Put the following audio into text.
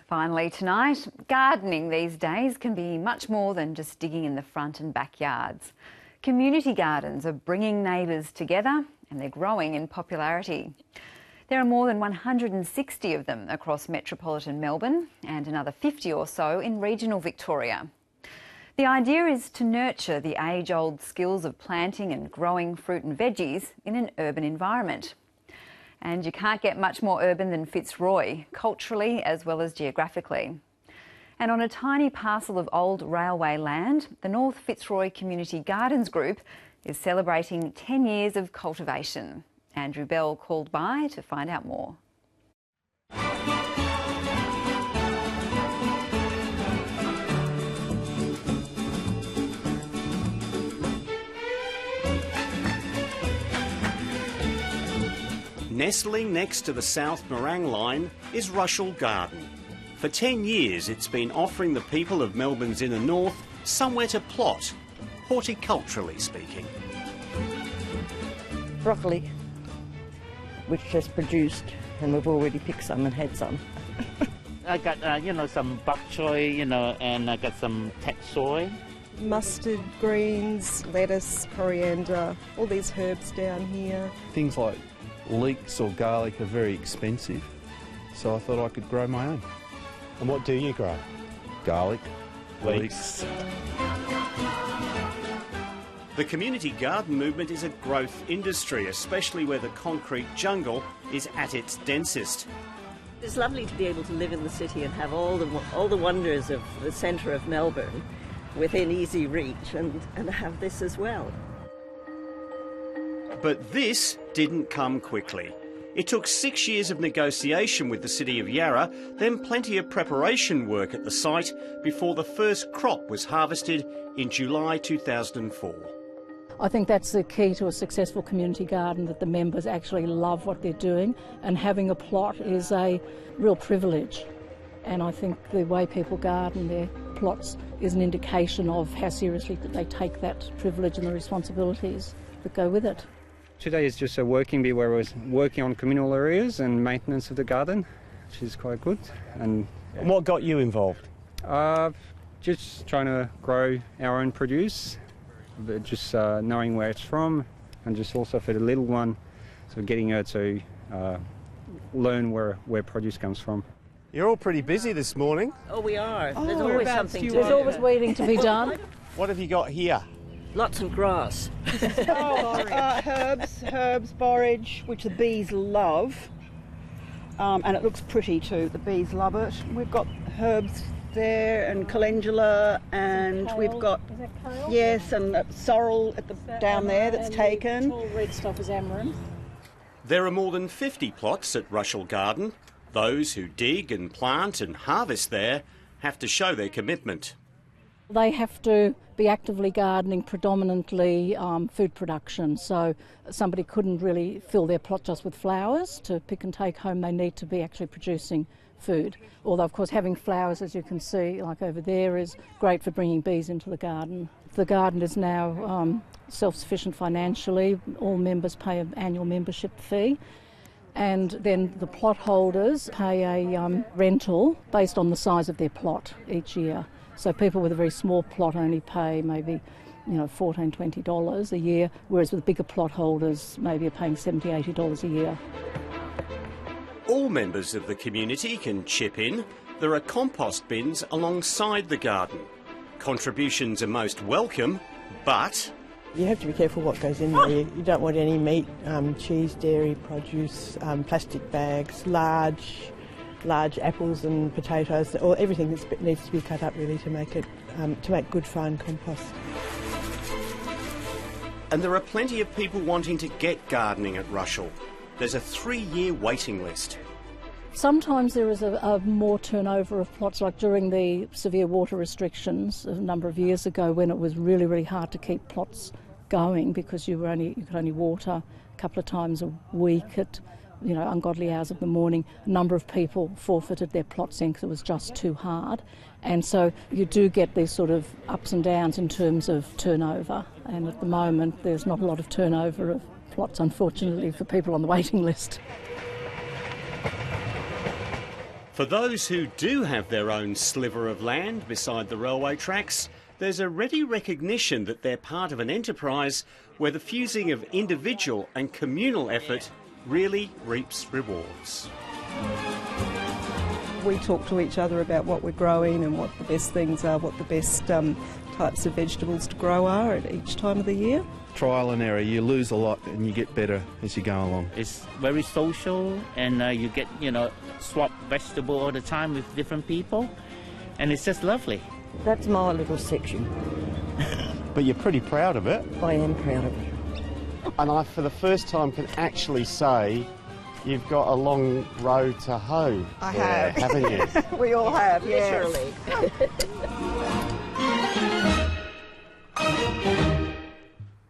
Finally tonight, gardening these days can be much more than just digging in the front and backyards. Community gardens are bringing neighbours together and they're growing in popularity. There are more than 160 of them across metropolitan Melbourne and another 50 or so in regional Victoria. The idea is to nurture the age-old skills of planting and growing fruit and veggies in an urban environment. And you can't get much more urban than Fitzroy, culturally as well as geographically. And on a tiny parcel of old railway land, the North Fitzroy Community Gardens Group is celebrating 10 years of cultivation. Andrew Bell called by to find out more. Nestling next to the South Morang line is Rushall Garden. For 10 years it's been offering the people of Melbourne's inner north somewhere to plot, horticulturally speaking. Broccoli, which just produced, and we've already picked some and had some. I got, some bok choy, and I got some tet soy. Mustard, greens, lettuce, coriander, all these herbs down here. Things like leeks or garlic are very expensive, so I thought I could grow my own. And what do you grow? Garlic, leeks. The community garden movement is a growth industry, especially where the concrete jungle is at its densest. It's lovely to be able to live in the city and have all the wonders of the centre of Melbourne within easy reach and have this as well. But this didn't come quickly. It took 6 years of negotiation with the City of Yarra, then plenty of preparation work at the site before the first crop was harvested in July 2004. I think that's the key to a successful community garden, that the members actually love what they're doing, and having a plot is a real privilege. And I think the way people garden their plots is an indication of how seriously they take that privilege and the responsibilities that go with it. Today is just a working bit where I was working on communal areas and maintenance of the garden, which is quite good. And what got you involved? Just trying to grow our own produce, but just knowing where it's from, and just also for the little one, so getting her to learn where produce comes from. You're all pretty busy this morning. Oh, we are. There's always something to do. There's always waiting to be done. What have you got here? Lots of grass. Herbs, borage, which the bees love, and it looks pretty too. The bees love it. We've got herbs there, and calendula, and we've got yes, and sorrel at the down there that's taken. Tall red stuff is amaranth. There are more than 50 plots at Rushall Garden. Those who dig and plant and harvest there have to show their commitment. They have to be actively gardening, predominantly food production, so somebody couldn't really fill their plot just with flowers to pick and take home. They need to be actually producing food. Although, of course, having flowers, as you can see, like over there, is great for bringing bees into the garden. The garden is now self-sufficient financially. All members pay an annual membership fee. And then the plot holders pay a rental based on the size of their plot each year. So people with a very small plot only pay maybe, $14, $20 a year, whereas with bigger plot holders maybe are paying $70, $80 a year. All members of the community can chip in. There are compost bins alongside the garden. Contributions are most welcome, but You have to be careful what goes in there. You don't want any meat, cheese, dairy, produce, plastic bags, large apples and potatoes, or everything that needs to be cut up really to make it to make good fine compost. And there are plenty of people wanting to get gardening at Rushall. There's a 3-year waiting list. Sometimes there is a more turnover of plots, like during the severe water restrictions a number of years ago, when it was really, really hard to keep plots going because you could only water a couple of times a week at ungodly hours of the morning. A number of people forfeited their plots in because it was just too hard. And so you do get these sort of ups and downs in terms of turnover. And at the moment, there's not a lot of turnover of plots, unfortunately, for people on the waiting list. For those who do have their own sliver of land beside the railway tracks, there's a ready recognition that they're part of an enterprise where the fusing of individual and communal effort really reaps rewards. We talk to each other about what we're growing and what the best things are, what the best types of vegetables to grow are at each time of the year. Trial and error, you lose a lot and you get better as you go along. It's very social, and you get, swap vegetable all the time with different people, and it's just lovely. That's my little section. But you're pretty proud of it. I am proud of it. And I, for the first time, can actually say you've got a long row to hoe. I there, have. haven't you? We all have, yeah. Literally.